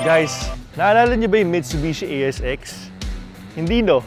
Guys, naalala niyo ba yung Mitsubishi ASX? Hindi no?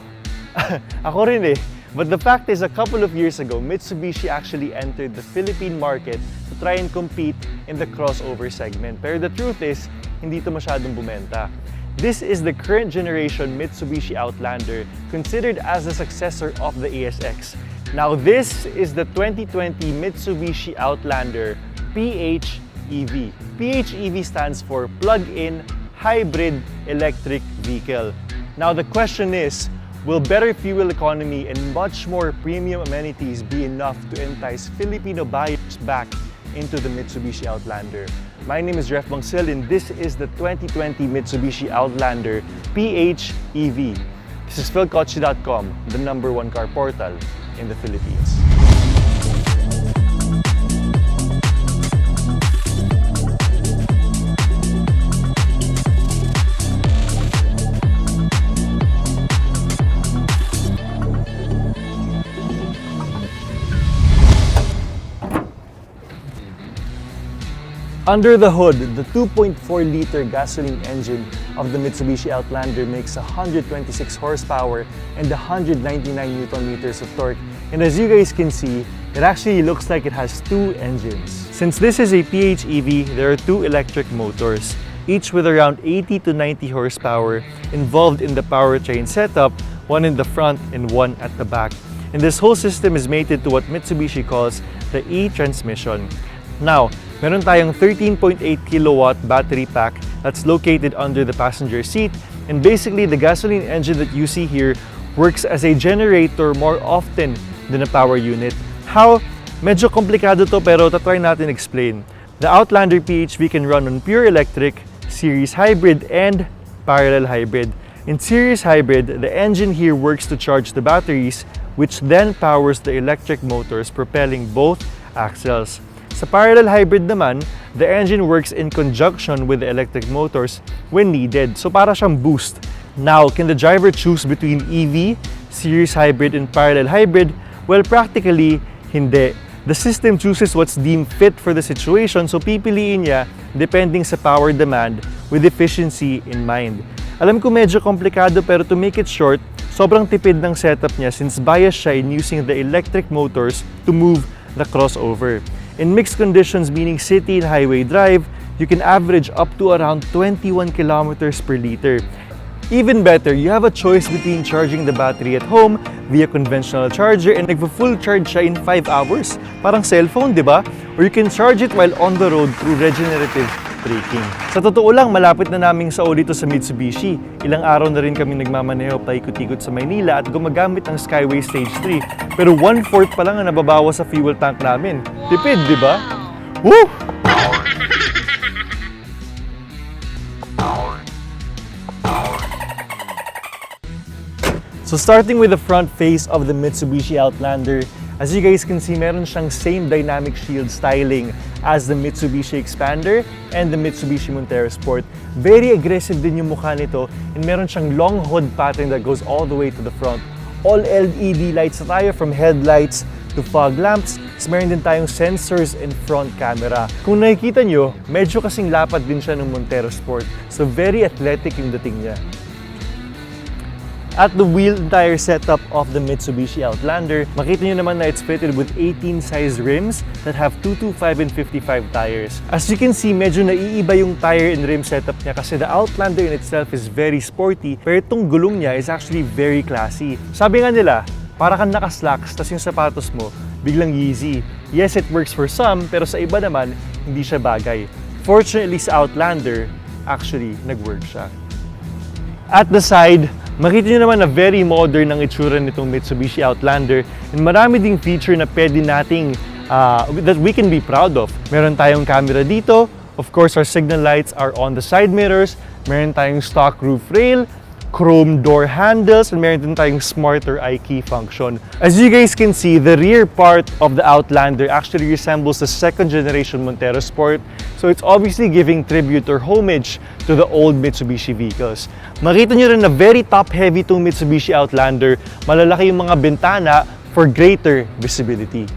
Ako rin eh. But the fact is, a couple of years ago, Mitsubishi actually entered the Philippine market to try and compete in the crossover segment. Pero the truth is, hindi ito masyadong bumenta. This is the current generation Mitsubishi Outlander, considered as the successor of the ASX. Now this is the 2020 Mitsubishi Outlander PHEV. PHEV stands for Plug-in Hybrid Electric Vehicle. Now the question is, will better fuel economy and much more premium amenities be enough to entice Filipino buyers back into the Mitsubishi Outlander? My name is Ref Bangsil and this is the 2020 Mitsubishi Outlander PHEV. This is philcoche.com, the #1 car portal in the Philippines. Under the hood, the 2.4-liter gasoline engine of the Mitsubishi Outlander makes 126 horsepower and 199 Nm of torque. And as you guys can see, it actually looks like it has two engines. Since this is a PHEV, there are two electric motors, each with around 80 to 90 horsepower involved in the powertrain setup, one in the front and one at the back. And this whole system is mated to what Mitsubishi calls the e-transmission. Now, meron tayong 13.8 kilowatt battery pack that's located under the passenger seat, and basically the gasoline engine that you see here works as a generator more often than a power unit. How? Medyo komplikado to pero tatry natin explain. The Outlander PHEV can run on pure electric, series hybrid, and parallel hybrid. In series hybrid, the engine here works to charge the batteries, which then powers the electric motors propelling both axles. Sa parallel hybrid naman, the engine works in conjunction with the electric motors when needed. So para siyang boost. Now, can the driver choose between EV, series hybrid, and parallel hybrid? Well, practically, hindi. The system chooses what's deemed fit for the situation, so pipiliin niya depending sa power demand with efficiency in mind. Alam ko medyo komplikado pero to make it short, sobrang tipid ng setup niya since biased siya in using the electric motors to move the crossover. In mixed conditions, meaning city and highway drive, you can average up to around 21 kilometers per liter. Even better, you have a choice between charging the battery at home via conventional charger and nagpo-full charge siya in 5 hours. Parang cellphone, di ba? Or you can charge it while on the road through regenerative braking. Sa totoo lang, malapit na naming sao dito sa Mitsubishi. Ilang araw na rin kami nagmamaneho paikot-ikot sa Maynila at gumagamit ng Skyway Stage 3. Pero 1/4 pa lang ang nababawas sa fuel tank namin. Tipid, di ba? Woo! So starting with the front face of the Mitsubishi Outlander, as you guys can see, meron siyang same dynamic shield styling as the Mitsubishi Expander and the Mitsubishi Montero Sport. Very aggressive din yung mukha nito and meron siyang long hood pattern that goes all the way to the front. All LED lights na tayo from headlights to fog lamps. Meron din tayong sensors and front camera. Kung nakikita nyo, medyo kasing lapad din siya ng Montero Sport. So very athletic yung dating niya. At the wheel and tire setup of the Mitsubishi Outlander, makita nyo naman na it's fitted with 18 size rims that have 225 and 55 tires. As you can see, medyo naiiba yung tire and rim setup niya kasi the Outlander in itself is very sporty, pero itong gulong niya is actually very classy. Sabi nga nila, para kang naka-slacks, tas yung sapatos mo, biglang Yeezy. Yes, it works for some, pero sa iba naman, hindi siya bagay. Fortunately sa Outlander, actually, nag-work siya. At the side, makita nyo naman na very modern ang itsura nitong Mitsubishi Outlander and marami ding feature na pwede nating that we can be proud of. Meron tayong camera dito, of course our signal lights are on the side mirrors, meron tayong stock roof rail, chrome door handles, and meron din tayong smarter iKey function. As you guys can see, the rear part of the Outlander actually resembles the second generation Montero Sport, so it's obviously giving tribute or homage to the old Mitsubishi vehicles. Makita nyo rin na very top-heavy itong Mitsubishi Outlander. Malalaki yung mga bintana for greater visibility.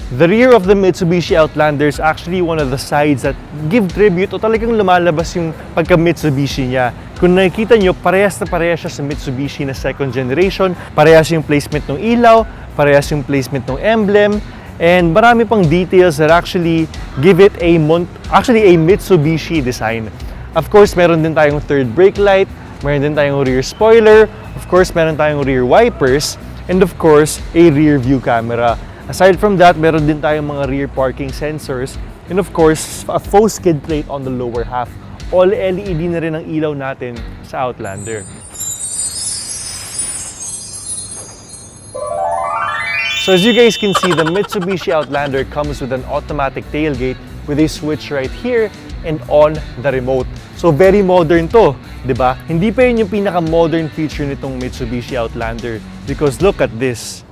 The rear of the Mitsubishi Outlander is actually one of the sides that give tribute o talagang lumalabas yung pagka-Mitsubishi niya. Kung nakikita nyo, parehas na parehas siya sa Mitsubishi na second generation, parehas yung placement ng ilaw, parehas yung placement ng emblem, and marami pang details that actually give it a Mitsubishi design. Of course, meron din tayong third brake light, meron din tayong rear spoiler, of course, meron tayong rear wipers, and of course, a rear view camera. Aside from that, meron din tayong mga rear parking sensors, and of course, a faux skid plate on the lower half. All LED na rin ang ilaw natin sa Outlander. So as you guys can see, the Mitsubishi Outlander comes with an automatic tailgate with a switch right here and on the remote. So very modern to, di ba? Hindi pa yun yung pinaka-modern feature nitong Mitsubishi Outlander because look at this.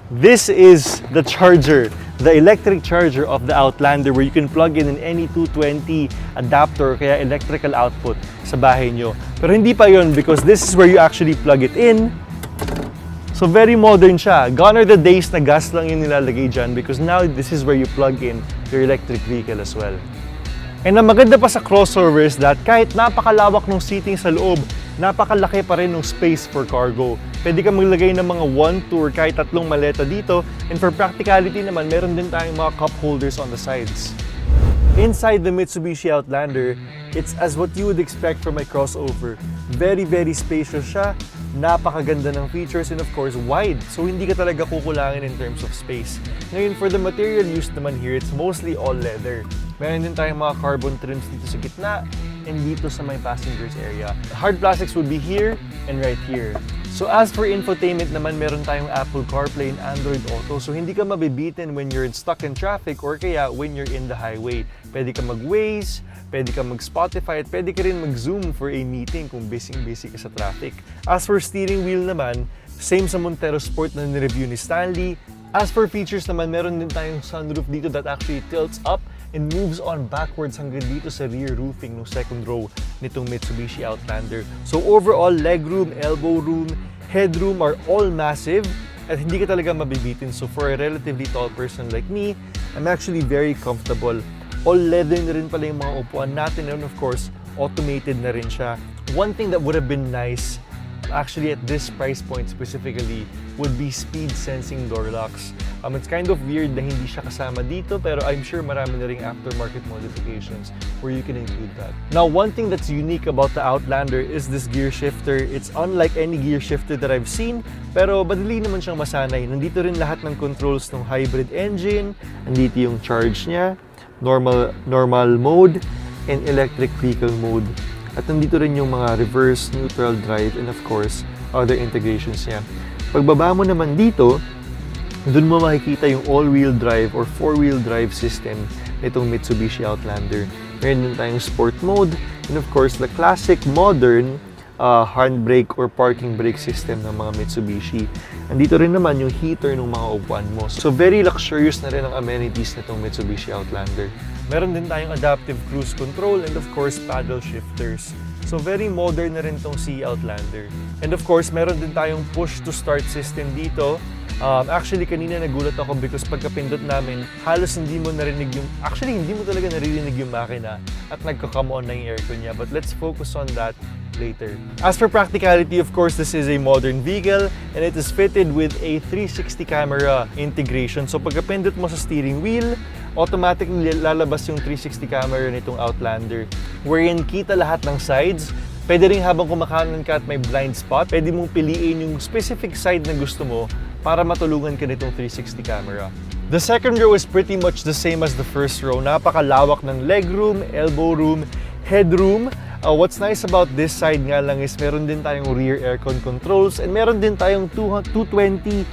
This is the charger, the electric charger of the Outlander where you can plug in any 220 adapter kaya electrical output sa bahay nyo. Pero hindi pa yun because this is where you actually plug it in. So very modern siya. Gone are the days na gas lang yung nilalagay dyan because now this is where you plug in your electric vehicle as well. And ang maganda pa sa crossover is that kahit napakalawak ng seating sa loob, napakalaki pa rin ng space for cargo. Pwede ka maglagay ng mga 1, 2 or kahit 3 maleta dito. And for practicality naman, meron din tayong mga cup holders on the sides. Inside the Mitsubishi Outlander, it's as what you would expect from a crossover. Very, very spacious siya. Napakaganda ng features and of course, wide. So hindi ka talaga kukulangin in terms of space. Ngayon, for the material used naman here, it's mostly all leather. Meron din tayong mga carbon trims dito sa gitna and dito sa may passengers area. Hard plastics would be here and right here. So as for infotainment naman, meron tayong Apple CarPlay and Android Auto. So hindi ka mabibitin when you're stuck in traffic or kaya when you're in the highway. Pwede ka mag-Waze, pwede ka mag-Spotify at pwede ka rin mag-Zoom for a meeting kung busy ka sa traffic. As for steering wheel naman, same sa Montero Sport na nireview ni Stanley. As for features naman, meron din tayong sunroof dito that actually tilts up and moves on backwards hanggang dito sa rear roofing ng second row nitong Mitsubishi Outlander. So overall, legroom, elbow room, headroom are all massive at hindi ka talaga mabibitin. So for a relatively tall person like me, I'm actually very comfortable. All leather na rin pala yung mga upuan natin and of course, automated na rin siya. One thing that would have been nice, actually at this price point specifically, would be speed sensing door locks. It's kind of weird na hindi siya kasama dito pero I'm sure marami na ring aftermarket modifications where you can include that. Now, one thing that's unique about the Outlander is this gear shifter. It's unlike any gear shifter that I've seen pero madali naman siyang masanay. Nandito rin lahat ng controls ng hybrid engine, nandito yung charge niya, normal mode, and electric vehicle mode. At nandito rin yung mga reverse, neutral drive, and of course, other integrations niya. Pagbaba mo naman dito, doon mo makikita yung all-wheel drive or four-wheel drive system nitong Mitsubishi Outlander. Meron din tayong sport mode, and of course, the classic modern handbrake or parking brake system ng mga Mitsubishi. Andito rin naman yung heater ng mga upuan mo. So very luxurious na rin ang amenities nitong Mitsubishi Outlander. Meron din tayong adaptive cruise control and of course paddle shifters. So very modern na rin tong C Outlander. And of course, meron din tayong push to start system dito. Actually, kanina nagulat ako because pagkapindot namin, halos hindi mo narinig yung, actually hindi mo talaga naririnig yung makina at nagka-come on na yung aircon niya. But let's focus on that later. As for practicality, of course, this is a modern vehicle and it is fitted with a 360 camera integration. So pagkapindot mo sa steering wheel, automatically lalabas yung 360 camera nitong Outlander wherein kita lahat ng sides. Pwede rin habang kumakanan ka at may blind spot, pwede mong piliin yung specific side na gusto mo para matulungan ka nitong 360 camera. The second row is pretty much the same as the first row. Napakalawak ng legroom, elbow room, headroom. What's nice about this side nga lang is meron din tayong rear aircon controls and meron din tayong 220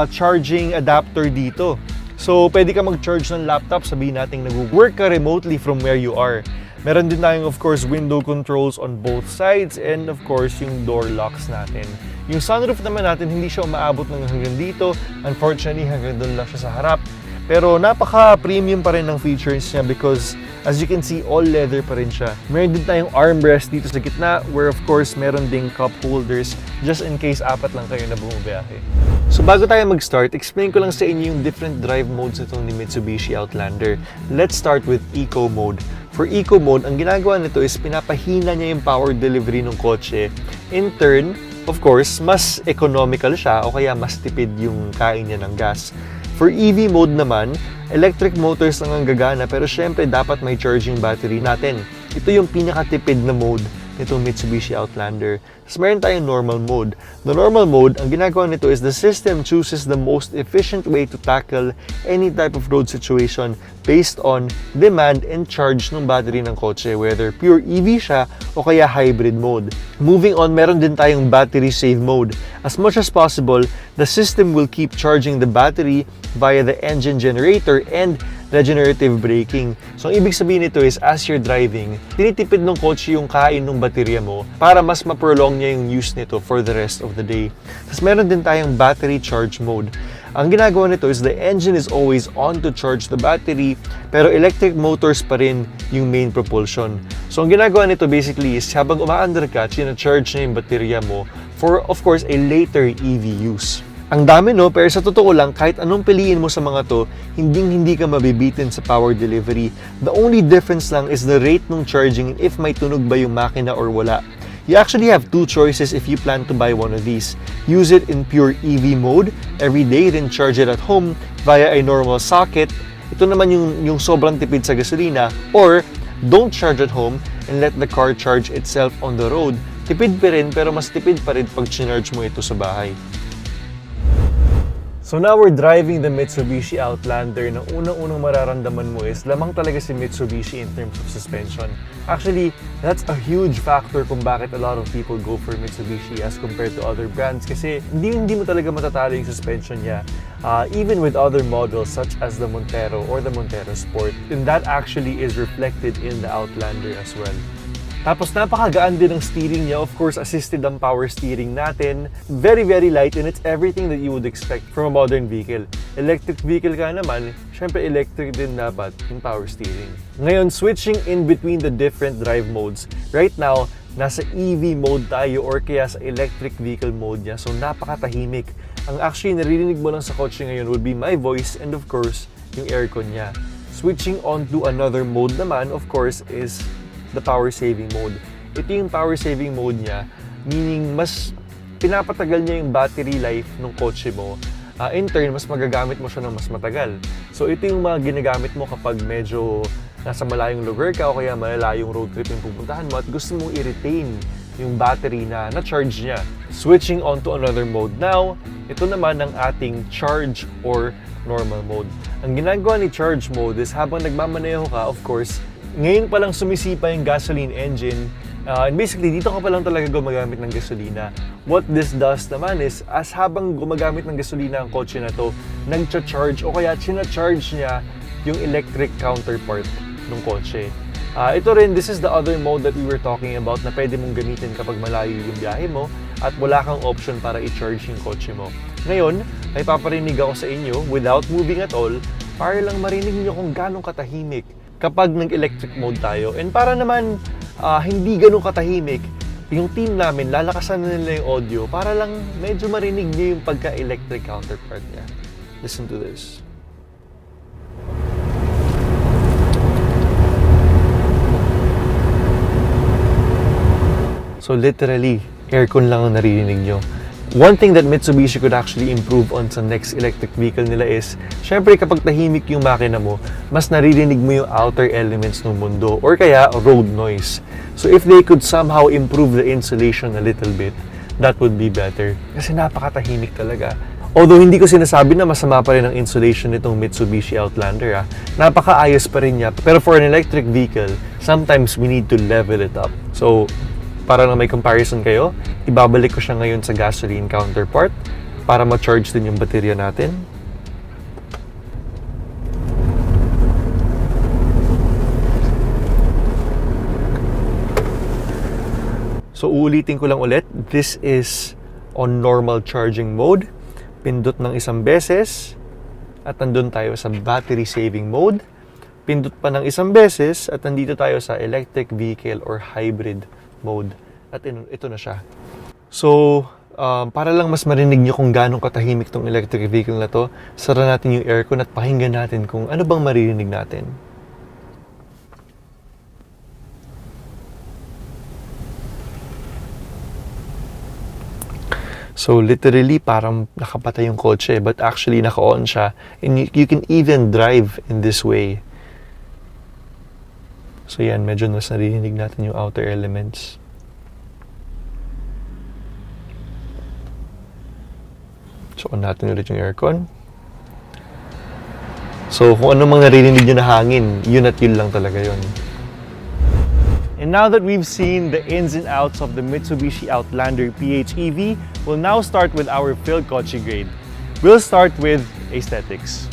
charging adapter dito. So, pwede ka mag-charge ng laptop, sabihin natin nag-work ka remotely from where you are. Meron din tayong, of course, window controls on both sides and, of course, yung door locks natin. Yung sunroof naman natin, hindi siya umaabot ng hanggang dito. Unfortunately, hanggang doon lang siya sa harap. Pero napaka-premium pa rin ng features niya because, as you can see, all leather pa rin siya. Meron din tayong armrest dito sa gitna where, of course, meron ding cup holders just in case apat lang kayo na bumabiyahe. So bago tayo mag-start, explain ko lang sa inyo yung different drive modes nitong ni Mitsubishi Outlander. Let's start with Eco Mode. For Eco Mode, ang ginagawa nito is pinapahina niya yung power delivery ng kotse. In turn, of course, mas economical siya o kaya mas tipid yung kain niya ng gas. For EV mode naman, electric motors lang ang gagana pero syempre dapat may charging battery natin. Ito yung pinakatipid na mode nitong Mitsubishi Outlander. Tapos meron tayong normal mode. The normal mode, ang ginagawa nito is the system chooses the most efficient way to tackle any type of road situation based on demand and charge ng battery ng kotse, whether pure EV siya o kaya hybrid mode. Moving on, meron din tayong battery save mode. As much as possible, the system will keep charging the battery via the engine generator and regenerative braking. So, ang ibig sabihin nito is, as you're driving, tinitipid ng kotse yung kain ng baterya mo para mas ma-prolong niya yung use nito for the rest of the day. Tapos, meron din tayong battery charge mode. Ang ginagawa nito is the engine is always on to charge the battery, pero electric motors pa rin yung main propulsion. So, ang ginagawa nito basically is, habang umaandar ka, charge na yung baterya mo for, of course, a later EV use. Ang dami no, pero sa totoo lang, kahit anong piliin mo sa mga to, hindi ka mabibitin sa power delivery. The only difference lang is the rate ng charging and if may tunog ba yung makina or wala. You actually have two choices if you plan to buy one of these. Use it in pure EV mode every day, then charge it at home via a normal socket. Ito naman yung sobrang tipid sa gasolina. Or, don't charge at home and let the car charge itself on the road. Tipid pa rin, pero mas tipid pa rin pag chinarge mo ito sa bahay. So now we're driving the Mitsubishi Outlander. Nang unang-unang mararamdaman mo is lamang talaga si Mitsubishi in terms of suspension. Actually, that's a huge factor kung bakit a lot of people go for Mitsubishi as compared to other brands kasi hindi mo talaga matatalo yung suspension niya. Even with other models such as the Montero or the Montero Sport. And that actually is reflected in the Outlander as well. Tapos napakagaan din ng steering niya. Of course, assisted ang power steering natin. Very, very light and it's everything that you would expect from a modern vehicle. Electric vehicle ka naman, syempre electric din dapat yung power steering. Ngayon, switching in between the different drive modes. Right now, nasa EV mode tayo or kaya sa electric vehicle mode niya. So napakatahimik. Ang actually naririnig mo lang sa kotse ngayon would be my voice and of course, yung aircon niya. Switching on to another mode naman, of course, is the power saving mode. Ito yung power saving mode niya, meaning mas pinapatagal niya yung battery life ng kotse mo. In turn, mas magagamit mo siya ng mas matagal. So ito yung mga ginagamit mo kapag medyo nasa malayong lugar ka o kaya malalayong road trip yung pupuntahan mo at gusto mong i-retain yung battery na na-charge niya. Switching on to another mode now, ito naman ang ating charge or normal mode. Ang ginagawa ni charge mode is habang nagmamaneho ka, of course, ngayon pa lang sumisipa yung gasoline engine. And basically, dito ka pa lang talaga gumagamit ng gasolina. What this does naman is, as habang gumagamit ng gasolina ang kotse na to, nag-charge o kaya china-charge niya yung electric counterpart ng kotse. Ito rin, this is the other mode that we were talking about na pwede mong gamitin kapag malayo yung biyahe mo at wala kang option para i-charge yung kotse mo. Ngayon, may paparinig ako sa inyo without moving at all para lang marinig niyo kung ganong katahimik kapag nag-electric mode tayo. And para naman hindi ganun katahimik, yung team namin, lalakasan na nila yung audio para lang medyo marinig niyo yung pagka-electric counterpart niya. Listen to this. So literally, aircon lang ang naririnig nyo. One thing that Mitsubishi could actually improve on sa next electric vehicle nila is, syempre kapag tahimik yung makina mo, mas naririnig mo yung outer elements ng mundo or kaya road noise. So if they could somehow improve the insulation a little bit, that would be better. Kasi napakatahimik talaga. Although hindi ko sinasabi na masama pa rin ang insulation nitong Mitsubishi Outlander. Napakaayos pa rin niya. Pero for an electric vehicle, sometimes we need to level it up. So, para na may comparison kayo, ibabalik ko siya ngayon sa gasoline counterpart para ma-charge din yung baterya natin. So uulitin ko lang ulit, this is on normal charging mode. Pindot ng isang beses at nandun tayo sa battery saving mode. Pindot pa ng isang beses at nandito tayo sa electric vehicle or hybrid mode. At ito na siya. So, Para lang mas marinig nyo kung gaano katahimik tong electric vehicle na to, sara natin yung aircon at pakinggan natin kung ano bang maririnig natin. So literally parang nakapatay yung kotse, but actually naka-on siya, and you can even drive in this way. So yan, medyo mas naririnig natin yung outer elements. So on natin ulit yung aircon. So kung ano mang naririnig nyo na hangin, yun at yun lang talaga yun. And now that we've seen the ins and outs of the Mitsubishi Outlander PHEV, we'll now start with our Phil Kotche grade. We'll start with aesthetics.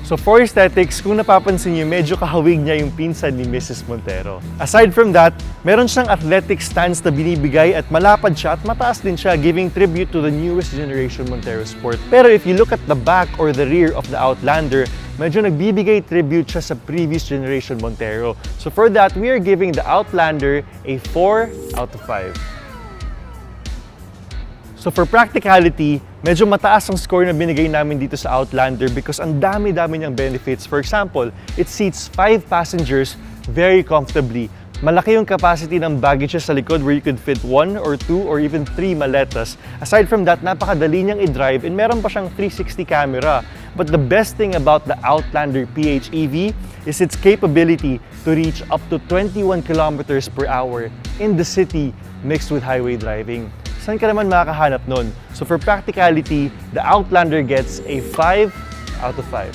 So for aesthetics, kung napapansin niyo, medyo kahawig niya yung pinsan ni Mrs. Montero. Aside from that, meron siyang athletic stance na binibigay at malapad siya at mataas din siya, giving tribute to the newest generation Montero Sport. Pero if you look at the back or the rear of the Outlander, medyo nagbibigay tribute siya sa previous generation Montero. So for that, we are giving the Outlander a 4 out of 5. So for practicality, medyo mataas ang score na binigay namin dito sa Outlander because ang dami-dami niyang benefits. For example, it seats 5 passengers very comfortably. Malaki yung capacity ng baggage sa likod where you could fit 1 or 2 or even 3 maletas. Aside from that, napakadali niyang i-drive and meron pa siyang 360 camera. But the best thing about the Outlander PHEV is its capability to reach up to 21 kilometers per hour in the city mixed with highway driving. Saan ka naman makakahanap nun? So for practicality, the Outlander gets a 5 out of 5.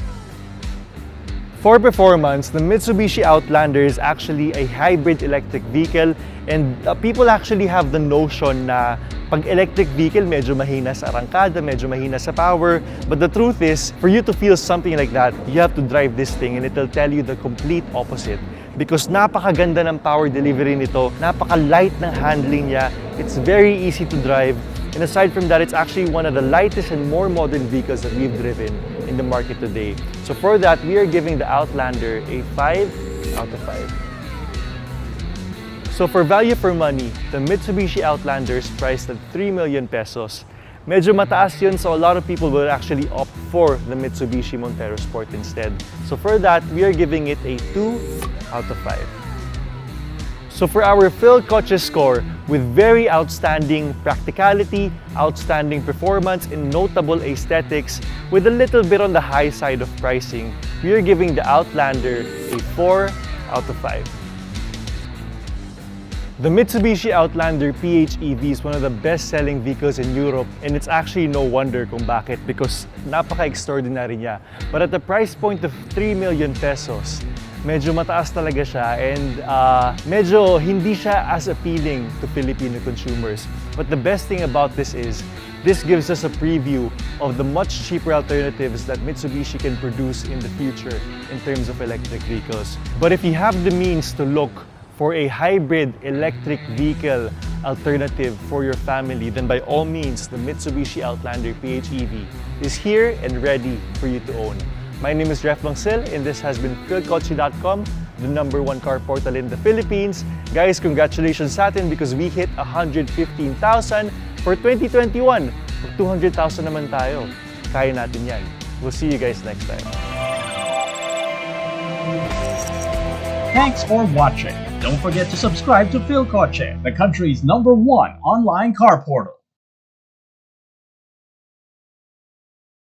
For performance, the Mitsubishi Outlander is actually a hybrid electric vehicle, and people actually have the notion na pag electric vehicle medyo mahina sa arangkada, medyo mahina sa power, but the truth is, for you to feel something like that, you have to drive this thing and it'll tell you the complete opposite. Because napakaganda ng power delivery nito, napaka-light ng handling niya, it's very easy to drive, and aside from that, it's actually one of the lightest and more modern vehicles that we've driven in the market today. So for that, we are giving the Outlander a 5 out of 5. So for value for money, the Mitsubishi Outlander is priced at 3 million pesos. Medyo mataas yun, so a lot of people will actually opt for the Mitsubishi Montero Sport instead. So for that, we are giving it a 2 out of 5. So for our Phil Kotche score, with very outstanding practicality, outstanding performance, and notable aesthetics, with a little bit on the high side of pricing, we are giving the Outlander a 4 out of 5. The Mitsubishi Outlander PHEV is one of the best-selling vehicles in Europe, and it's actually no wonder kung bakit, because napaka-extraordinary niya. But at the price point of 3 million pesos, medyo mataas talaga siya, and medyo hindi siya as appealing to Filipino consumers. But the best thing about this is, this gives us a preview of the much cheaper alternatives that Mitsubishi can produce in the future in terms of electric vehicles. But if you have the means to look for a hybrid electric vehicle alternative for your family, then by all means, the Mitsubishi Outlander PHEV is here and ready for you to own. My name is Jeff Bangsil, and this has been PhilKotse.com, the #1 car portal in the Philippines. Guys, congratulations sa atin because we hit 115,000 for 2021. Mag 200,000 naman tayo. Kaya natin yan. We'll see you guys next time. Thanks for watching. Don't forget to subscribe to Phil Kotche, the country's #1 online car portal.